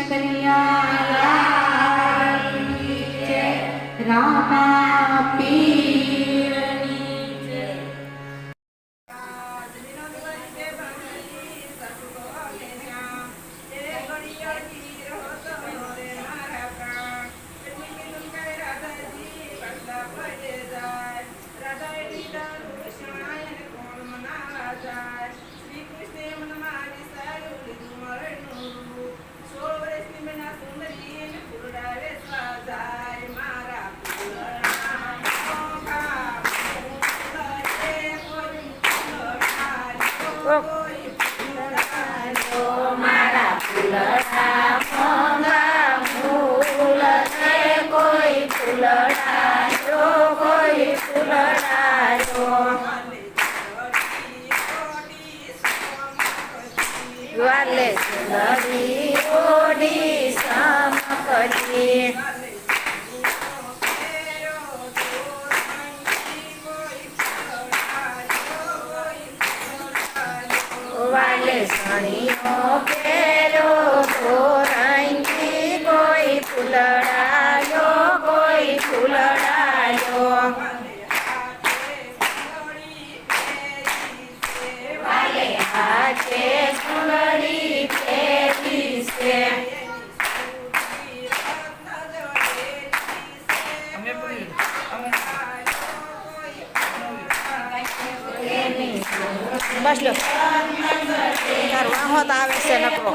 કનૈયા લાલ કી જય, રામા પીરની જય. મારા ફૂલડા મોંઘા ફૂલ છે, કોઈ ફૂલડાયો, કોઈ ફૂલડાયો. વાલે સુંદરી ઓડી સમકતી, વાલે સણીઓ કેરો ધોરંગી, કોઈ ફૂલડાયો, કોઈ ફૂલડાયો. વાલે હાથે સુંદરી ફેરી છે, બસ લો તારું હોત આવે છે નકરો.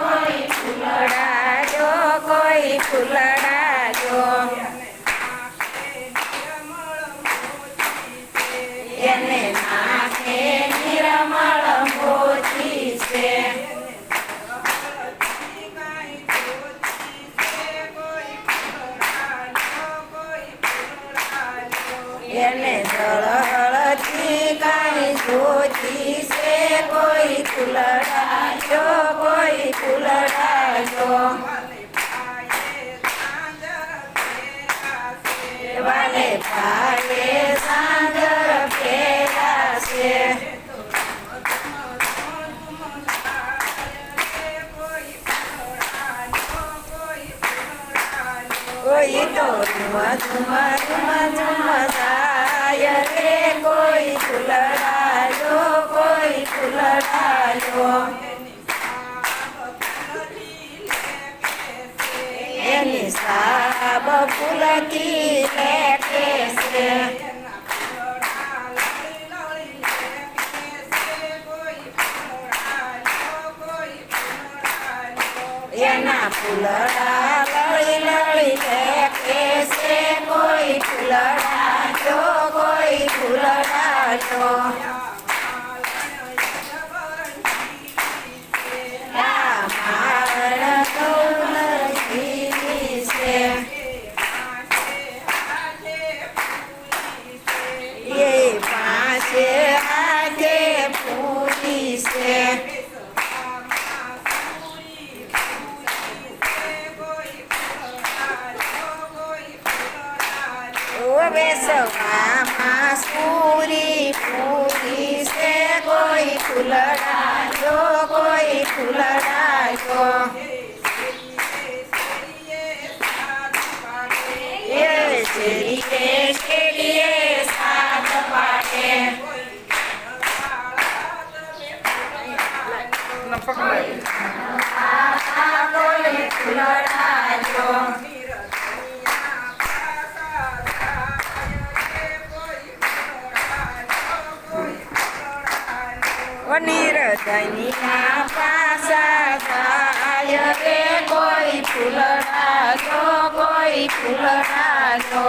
ફૂલડાજો, કોઈ ફૂલડાજો, એને નાખે નિરમળ મોતી છે. એને જળહળથી કાંઈ જોતી છે, કોઈ ફૂલડાજો, કોઈ ફૂલડાજો. વાલે પાયે સાંજર ફેરાશે, કોઈ તો ઝુમ ઝુમ ઝુમ ઝુમ જાય રે, કોઈ ફૂલડાજો, કોઈ ફૂલડાજો. એની સાબ ફૂલકી લેકે છે, એના ફૂલડા લળી લળી લેકે છે, કોઈ ફૂલડાજો, કોઈ ફૂલડાજો. રામાયણ ગૌરજી છે, એ પાસે હાથે પૂરી છે. બેસવામાં પૂરી પૂરી છે, કોઈ ફૂલડાજો, કોઈ ફૂલડાજો. એ શેરીએ શેરીએ સાત પાડે, કોઈ ફૂલડાજો. નિરજનીના પાસા થાય રે, કોઈ ફૂલડાજો, કોઈ ફૂલડાજો.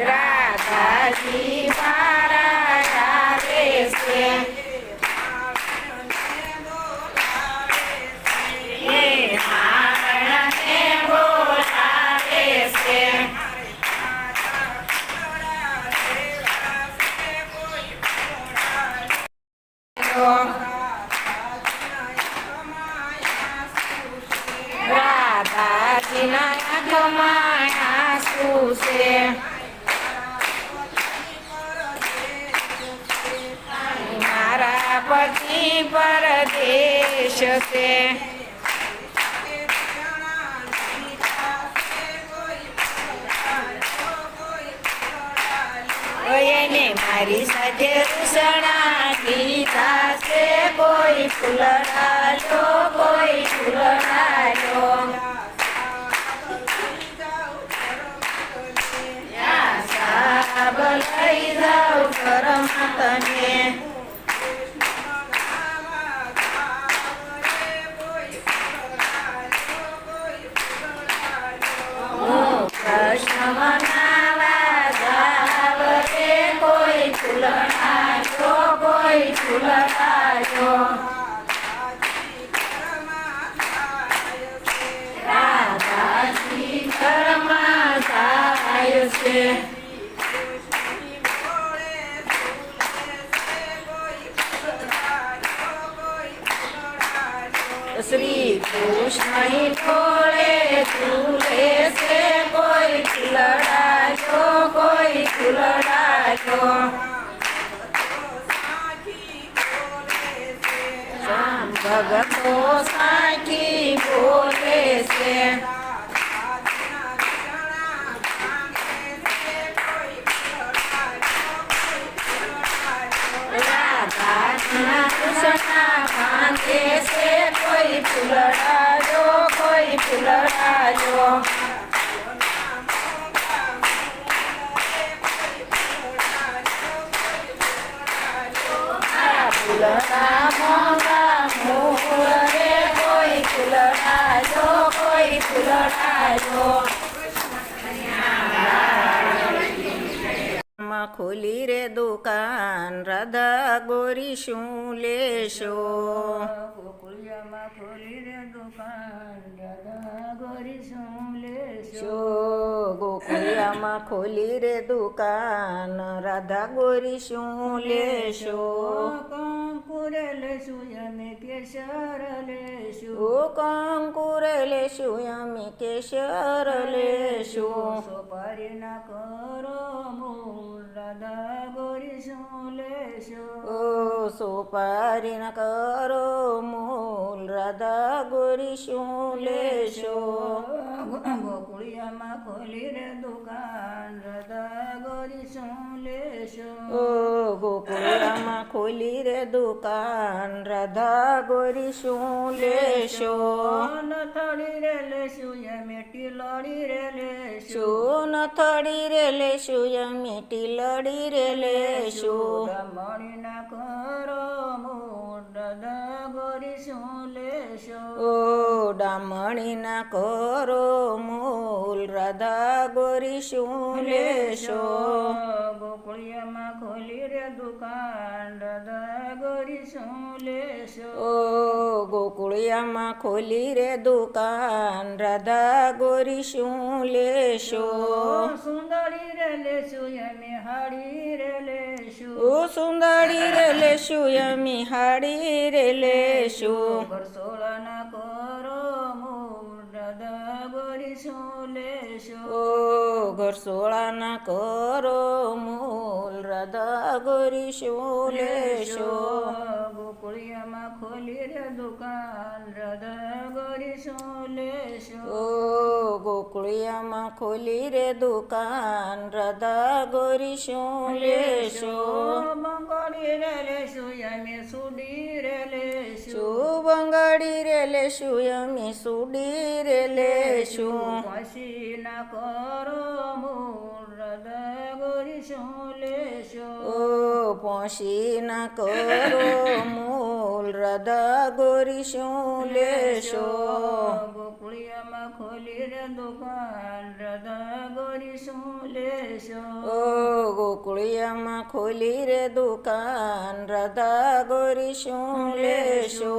રાધાજી મારા આવે છે, એ મારણને બોલાવે છે. રાધાજીના આંખમાં આંસુ છે, પતિ પરદેશ છે એને મારી સાથે રૂસણા કીધા છે કોઈ ફૂલડાલો કોઈ ફૂલડાલો સાબ લઈ જાઉં ઘરમાં તને કૃષ્ણ મનાવા જાવ રે કોઈ ફૂલડાલો કોઈ ફૂલડાલો રાધાજી ઘરમાં જાય છે શ્રી કૃષ્ણ ભોળે ઝૂલે છે કોઈ ફૂલડાલો કોઈ ફૂલડાલો ભગતો સાખી બોલે છે રાધા કૃષ્ણ કાંદે છે કોઈ ફૂલડાલો કોઈ ફૂલડાલો ફૂલડા મોંઘા મોર રે કોઈ ફૂલડાલો કોઈ ફૂલડાલો ખોલી રે દુકાન રાધા ગોરી શું લેશો ગોકુળિયામાં ખોલી રે દુકાન રાધા ગોરી શું લેશો ગોકુળિયામાં ખોલી રે દુકાન રાધા ગોરી શું લેશો કંકુરે લેશું અમે કેસર લેશું કંકુરે લેશું અમે કેસર લેશું સોપારી ના કરો મૂળ રાધા ગોરી શું લેશો સોપારી ન કરો મૂલ રાધા ગોરી શું લેશો ગોકુળિયામાં ખોલી રે દુકાન રાધા ગોરી શું લેશો ગોકુળિયામાં ખોલી રે દુકાન રાધા ગોરી શું લેશો નથડી રે લેશું મીઠી લડી રે લેશું નથડી રે લેશું મીઠી લડી રે લેશું મણી ના કરો મૂળ રાધા ગોરી શું લેશો ડામણી ના કરો મૂલ રાધા ગોરી શું લેશો ગોકુળિયામાં ખોલી રે દુકાન રાધા ગોરી શું લેશો ગોકુળિયામાં ખોલી રે દુકાન રાધા ગોરી શું લેશો સુંદરી રે લેશું અમે હાડી રે લેશું સુંદરી રે લેશું અમે હાડી રે લેશું ઘરસોળા ના કરો મૂળ રાધા ગોરી શું લેશો ઘરસોળા ના કરો મૂલ રાધા ગોરી શું લેશો ગોકુળિયામાં ખોલી રે દુકાન રાધા ગોરી શું લેશો ગોકુળિયામાં ખોલી રે દુકાન રાધા ગોરી શું લેશો બંગાળી રે લેશું અમે સુડી રે લેશું બંગાળી રે લેશું અમે સુડી રે લેશું પછી ના કરો મૂળ રાધા ગોરી શું લેશો પોશી ના કરો મૂલ રાધા ગોરી શું લેશો ગોકુળિયામાં ખોલી રે દુકાન રાધા ગોરી શું લેશો ગોકુળિયામાં ખોલી રે દુકાન રાધા ગોરી શું લેશો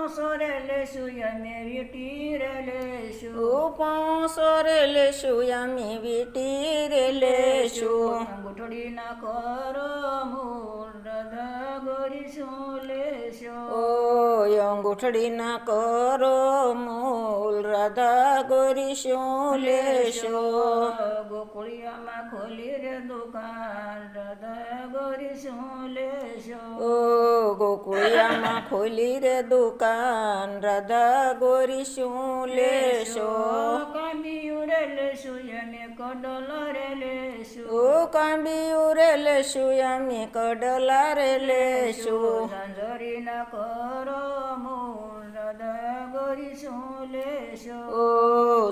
સોરે લેશું અમે વીટી રે લેશું પાંચસો રે લેશું અમે વીટી રે લેશું અંગૂઠડી ના કરો મૂળ રાધા ગોરી શું લેશો લેશો. ઓ અંગૂઠડીના કરો મૂલ રાધા ગોરી શું લેશો. ગોકુળિયામાં ખોલી રે દુકાન રાધા ગોરી શું લેશો. ઓ ગોકુળિયામાં ખોલી રે દુકાન રાધા ગોરી શું લેશો. કાંબિયું રે લેશું અમે કડલા રે લેશું. ઓ કાંબિયું રે લેશું અમે કડલા રે લેશું. ઝંઝરીના કરો મૂળ રાધા ગોરી શું લેશો. ઓ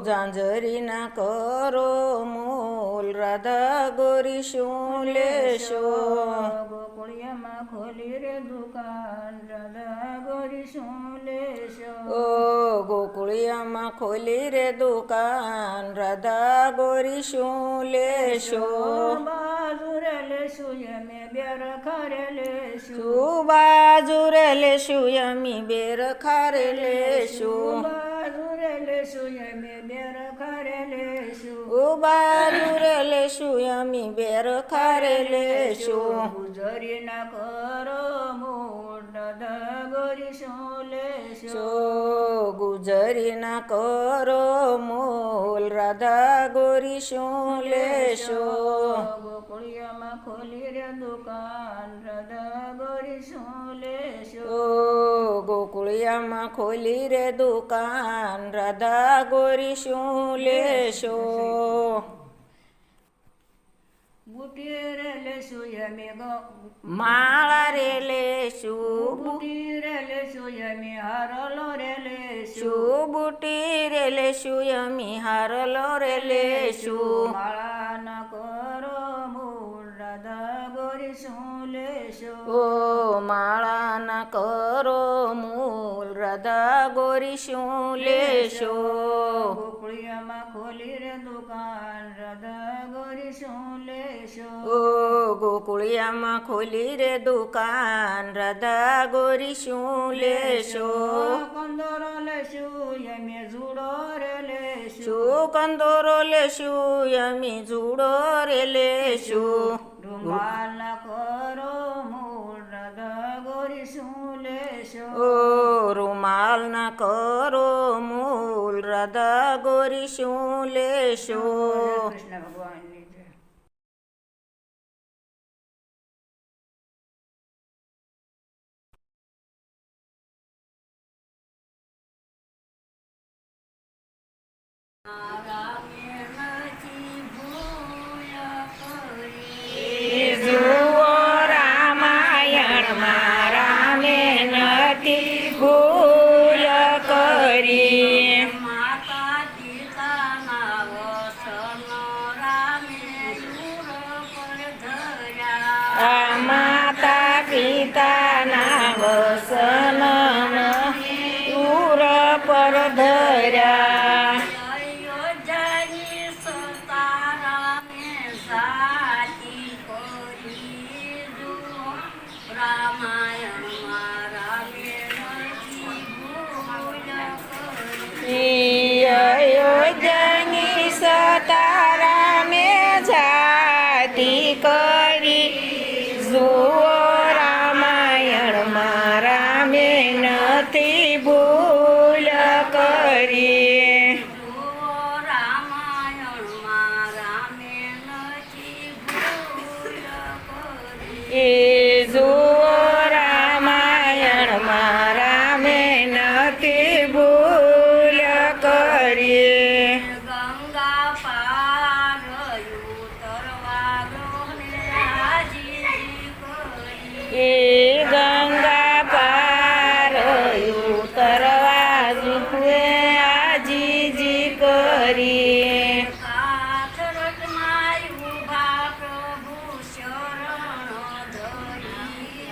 ઝાંઝરીના કરો મૂલ રાધા ગોરી શું લેશો. ગોકુળિયામાં ખોલી રે દુકાન રાધા ગોરી શું લેશો. ઓ ગોકુળિયામાં ખોલી રે દુકાન રાધા ગોરી શું લેશો. બાજુ રે લેશું અમે બેર ખારે લેશું. શું બાજુ રે લેશું અમે બેર ખારે લેશું. બાજુ રે લેશું અમે બેર ખારે લેશું. ઓ બાજુ રે લેશું અમે બેર ખારે લેશું. ગુજરીના કરો મૂળ રાધા ગોરી શું લેશો. સો ગુજરીના કરો મૂલ રાધા ગોરી શું લેશો. ગોકુળિયામાં ખોલી રે દુકાન રાધા ગોરી શું લેશો. ઓ ગોકુળિયામાં ખોલી રે દુકાન રાધા ગોરી શું લેશો. બુટી રે લેશું અમે માળા રે લેશું. બુટી રે લેશું અમે હારલો રે લેશું. શું બુટી રે લેશું અમે હારલો રે લેશું. માળાના કરો મૂળ રાધા ગોરી શું લેશો. ઓ માળાના કરો મૂલ રાધા ગોરી શું લેશો. ગોકુળિયામાં ખોલી રે દુકાન રાધા ગોરી શું લેશો. ઓ ગોકુળિયામાં ખોલી રે દુકાન રાધા ગોરી શું લેશો. કંદોરો લેશું અમે જુડો રે લેશું. શું કંદોરો લેશું અમે જુડો રે લેશું. રૂમાલના કરો મૂળ રાધા ગોરી શું લેશો. ઓ રૂમાલના કરો મૂલ રાધા ગોરી શું લેશો. કૃષ્ણ ભગવાનની જય. જુઓ રામાયણમાં રામે નથી ભૂલ કરી. માતા પિતાના વસન રામે દૂર પર ધર્યા. આ માતા પિતાના વસન દૂર પર ધર્યા. અયોધ્યાની સતા રામે સાચી કરી. જુઓ રામાયણમાં રામે નથી ભૂલ કરી. અયોધ્યાની સતા રામે જાતિ કરી. જુઓ રામાયણમાં રામે નથી ભૂલ કરી. જુઓ રામાયણમાં રામે નથી ભૂલ કરી. એ જુઓ રામાયણમાં રામે નથી ભૂલ કરી. ગંગા પાર ઉતરવા ગૃહને હાજી કરી. એ ગંગા પાર ઉતરવા જુએ આજીજી કરી. કાથરટમાં ઊભા પ્રભુ શરણ ધરી.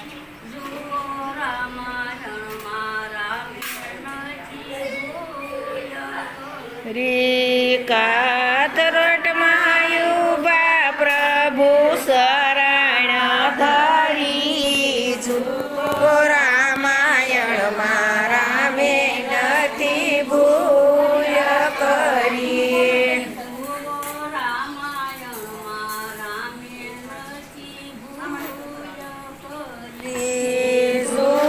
જુઓ રામાયણમાં રામે નથી ભૂલ કરી. રી કાતરટમાં યુબા પ્રભુ શરણ ધરી. જુઓ રામાયણમાં રામે નથી ભૂલ કરી. જુઓ રામાયણમાં રામે નથી ભૂલ કરી. જુઓ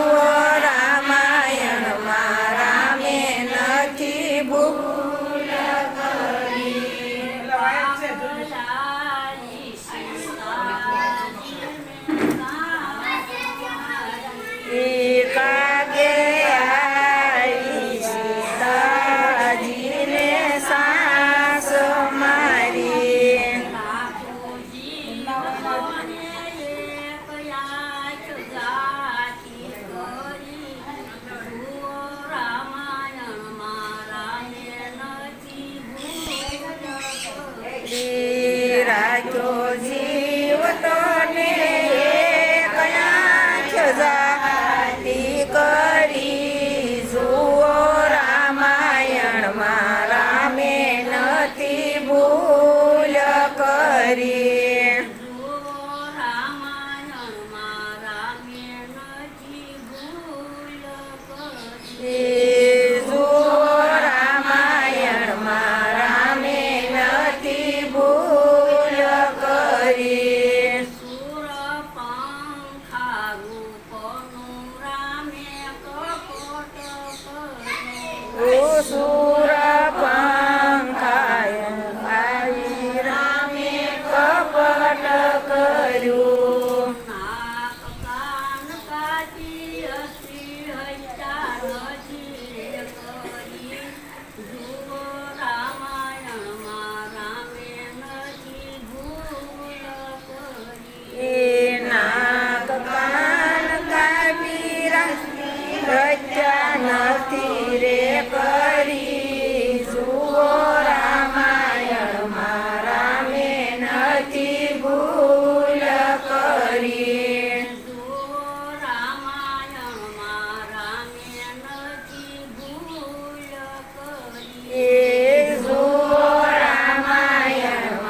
કપટ કર્યું. નાક કાન કાચી હસી હૈયા નથી રે કરી. જુઓ રામાયણમાં રામે નથી ભૂલ કરી. એ નાક કાન કાપી રચ્યા નથી રે કરી. જુઓ રામાયણમાં રામે નથી ભૂલ કરી. જુઓ રામાયણમાં રામે નથી ભૂલ કરી. એ જુઓ રામાયણમાં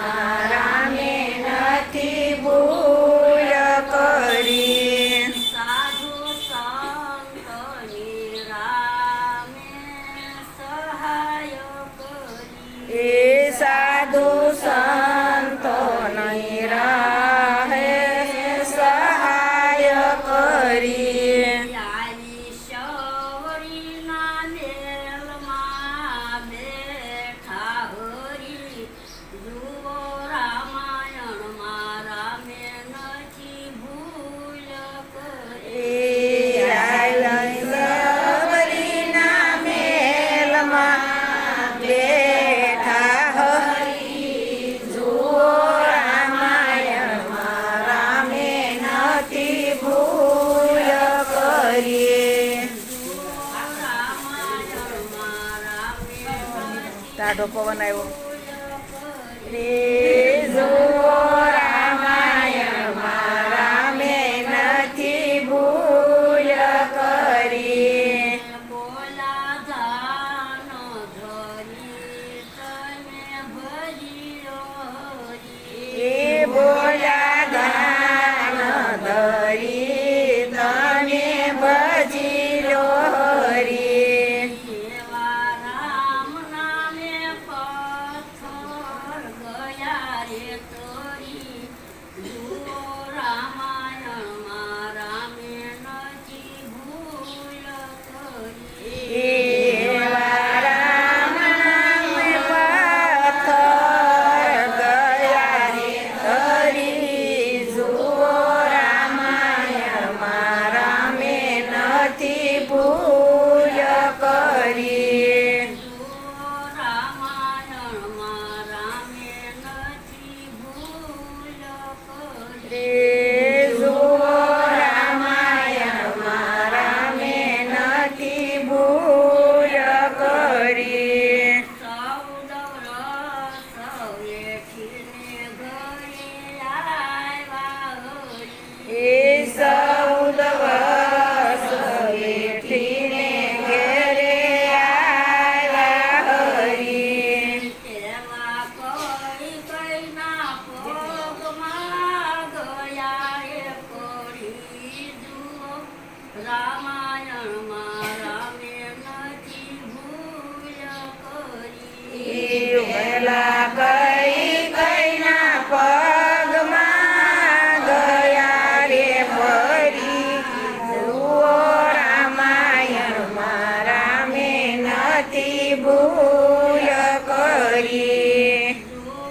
રામે નથી ભૂલ કરી. સાધુ સંતની રામે સહાય કરી. એ સાધુ સંતો નહીં રાહે સહાય કરી. યારી શૌરીના મેલમાં બેઠા હરી. જુઓ રામાયણમાં રામે નથી ભૂલ કરી. સબરીના મેલમાં બેઠા હરી. જુઓ રામાયણમાં રામે નથી ભૂલ કરી. રામાયણમાં રામે નથી ટાઢો પવન આવ્યો. ભૂલ રે જુઓ રામાયણમાં રામે નથી ભૂલ કરી. બોલા ધાન ધરી તને ભજ્યો હરી. એ બોલ્યા ગાન ધરી તને ભજી લો હરી. એવા રામ નામે પથ્થર ગયા રે તરી. જુઓ રામાયણમાં રામે નથી ભૂલ કરી. એવા રામ નામે પથ્થર ગયા રે ધરી. જુઓ રામાયણમાં રામે નથી ભૂલ કરી. જુઓ રામાયણમાં રામે નથી ભૂલ કરી. રે જુઓ રામાયણમાં રામે નથી ભૂલ કરી. ચૌદ વર્ષ વેઠીને ઘરે આવ્યા હરી. એ 14 વર્ષ બેઠીને ઘેરે આવ્યા હરી. તેમાં કઈ કઈના પગમાં ગયા રે પડી. જુઓ રામાયણમાં રામે નથી ભૂલ કરી. વેલા કઈ કઈના પગમાં ગયા રે પડી. જુઓ રામાયણમાં રામે નથી ભૂલ કરી. જુઓ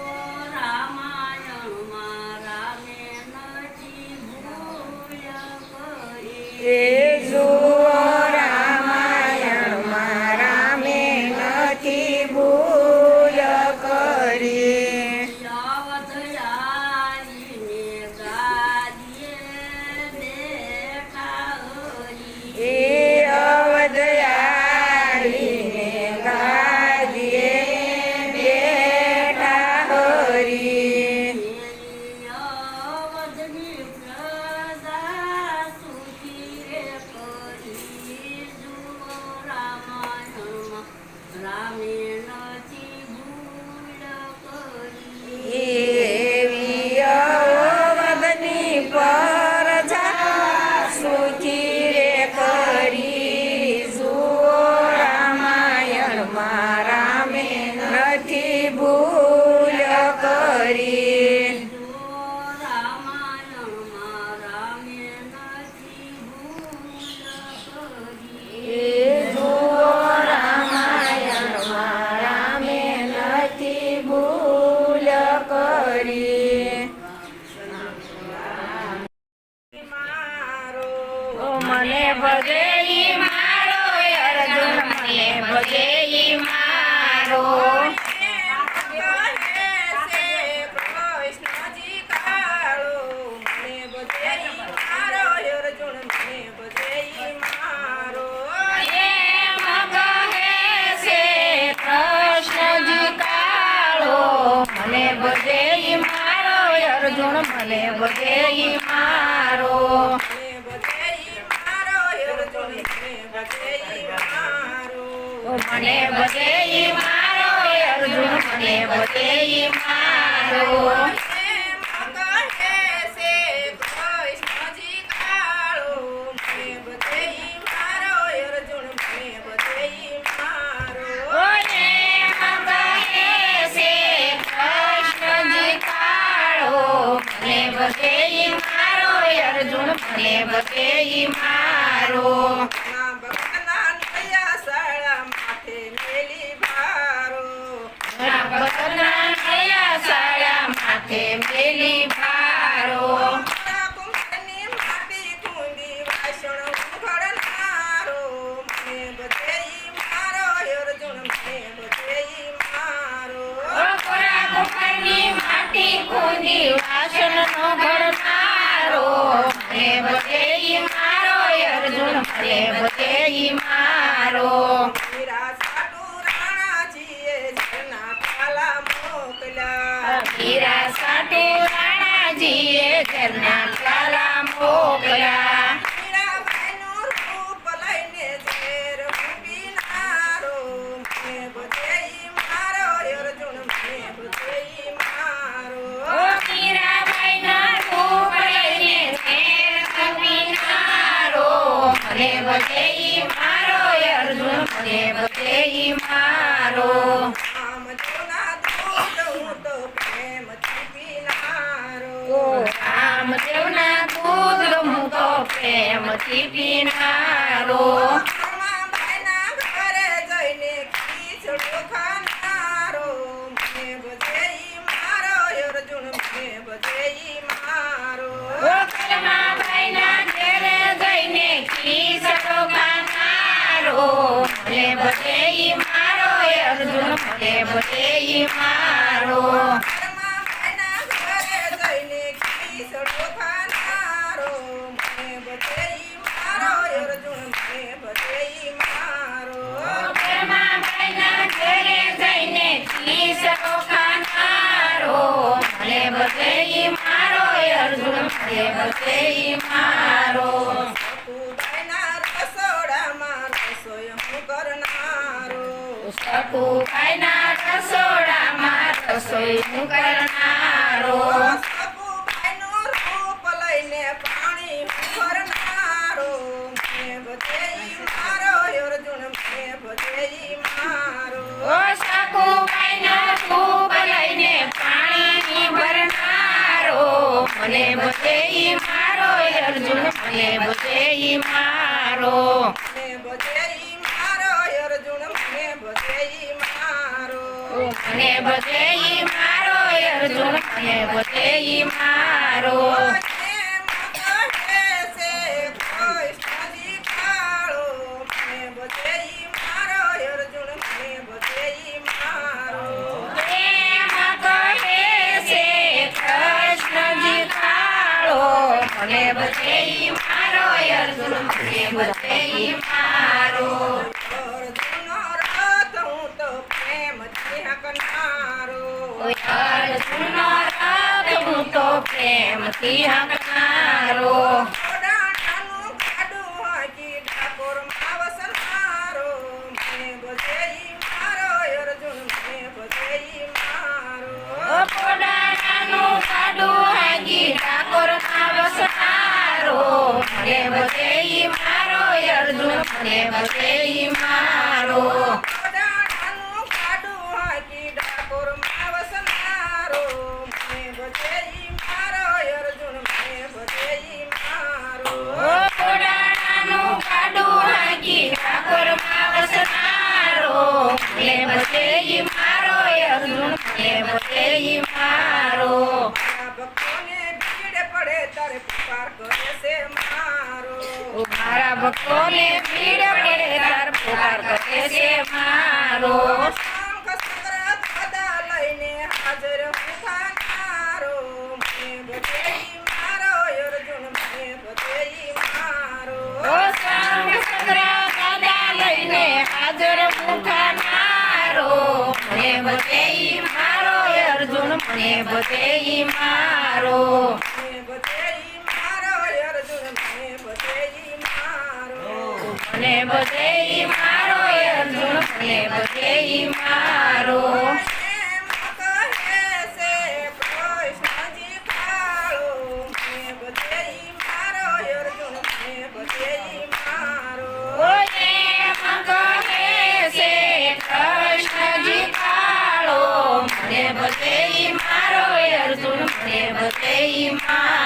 રામાયણમાં રામે નથી ભૂલ કરી. એ જુઓ ભજે ઈ મારો અર્જુન મને ભજે ઈ મારો કૃષ્ણજી કાળો મને ભજે ઈ મારો અર્જુન મને ભજે ઈ મારો એમ કહે છે કૃષ્ણજી કાળો મને ભજે ઈ મારો અર્જુન મને ભજે ઈ મારો મને ભજે ઈ મારો અર્જુન મને ભજે ઈ મારો મને ભજે ઈ મારો અર્જુન મને ભજે ઈ મારો એમ કહે છે કૃષ્ણજી કાળો મને ભજે ઈ મારો અર્જુન મને ભજે ઈ મારો એમ કહે છે કૃષ્ણજી કાળો મને ભજે ઈ મારો અર્જુન મને ભજે ઈ મારો ના ભક્તના નયા સાળા માથે મેલી ભારો ભક્તના નયા સાળા માથે મેલી ભારો મારા કુંભની માટી કુંડી વાસણ ઉઘડનારો મને ભજે ઈ મારો અર્જુન મને ભજે ઈ મારો કોરા કુંભારની માટી કુંડી વાસણનો ઘડનારો મને ભજે ઈ મારો અર્જુન મને ભજે ઈ મારો મીરા સાટુ રાણાજીએ ઝરના કાલા મોકલ્યા હીરા સાટુ રાણાજીએ ઘરના કાલા મોકલ્યા મીરાબાઈનું રૂપ લઈને ઝેર પીનારો મને ભજે ઈ મારો અર્જુન મને ભજે ઈ મારો મીરાબાઈના રૂપ લઈને ઘેર પીનારો મને ભજે ઈ મારો અર્જુન મને ભજે ઈ મારો આમ જોના દૂધ હું તો પ્રેમથી પીનારો રામદેવના દૂધ હું તો પ્રેમથી પીનારો રમાબાઈના ઘરે જઈને ખીચડો ખાનારો મને ભજે ઈ મારો અર્જુન મને ભજે ઈ મારો કલમાબાઈના ઘેરે જઈને ખીચડો ખાનારો મને ભજે ઈ મારો અર્જુન મને ભજે ઈ મારો રમાબાઈના ઘરે જઈને ખીચડો ખાનારો મને ભજે ઈ મારો અર્જુન મને ભજે ઈ મારો કલમાબાઈના ઘેરે જઈને ખીચડો ખાનારો મને ભજે ઈ મારો અર્જુન મને ભજે ઈ મારો સતુબાઈના રસોડામાં રસોઈ હું કરનારો સતુભાઈના રસોડામાં રસોઈ હું કરનારો સતુબાઈનું રૂપ લઈને પાણી હું ભરનારો મને ભજે ઈ મારો અર્જુન મને ભજે ઈ મારો ઓ સતુભાઈના રૂપ લઈને પાણી ભરનારો મને ભજે ઈ મારો અર્જુન મને ભજે ઈ મારો મને ભજે ઈ મારો અર્જુન મને ભજે ઈ મારો મને ભજે ઈ મારો અર્જુન મને ભજે ઈ મારો એમ કહે છે કૃષ્ણજી કાળો મને ભજે ઈ મારો અર્જુન મને ભજે ઈ મારો પ્રેમ કહે છે કૃષ્ણજી કાળો મને ભજે ઈ મારો અર્જુન મને ભજે ઈ મારો અર્જુનનો રથ હું તો પ્રેમથી હાંકનારો અર્જુનનો રથ હું તો પ્રેમથી હાંકનારો ઘોડાનું ગાડું હાંકી ડાકોરમાં વસનારો મને ભજે ઈ મારો અર્જુન મને ભજે ઈ મારો પોડાણાનું કાડું હાંકી ઠાકોરમાં વસનારો મને ભજે ઈ મારો અર્જુન મને ભજે ઈ મારો ઘોડાનું ગાડું હાંકી ડાકોરમાં વસનારો મને ભજે ઈ મારો અર્જુન મને ભજે ઈ મારો પોડાણાનું કાડું હાંકી ઠાકોરમાં વસનારો મને ભજે ઈ મારો અર્જુન મને ભજે ઈ મારો મારા ભક્તોને ભીડ પડે ત્યારે પુકાર કરે છે મારો મારા ભક્તોને ભીડ પડે તાર પોકાર કરે છે મારો શંખ સંગ્રહ ગદા લઈને હાજર હું થાનારો મને બધે ઈ મારો અર્જુન મને બધે ઈ મારો ઓ સંગ સંગ્રહ ગદા લઈને હાજર મુઠા મારો મને બધે ઈ મારો અર્જુન મને બધે ઈ મારો મને બધે ઈ મારો અર્જુન મને બધે ઈ મારો મને બધે ઈ મારો અર્જુન મને બધે ઈ મારો એમ કહે છે કૃષ્ણજી કાળો મને બધે ઈ મારો અર્જુન મને બધે ઈ મારો ઓ એમ કહે છે કૃષ્ણજી કાળો મને બધે ઈ મારો અર્જુન મને બધે ઈ મારો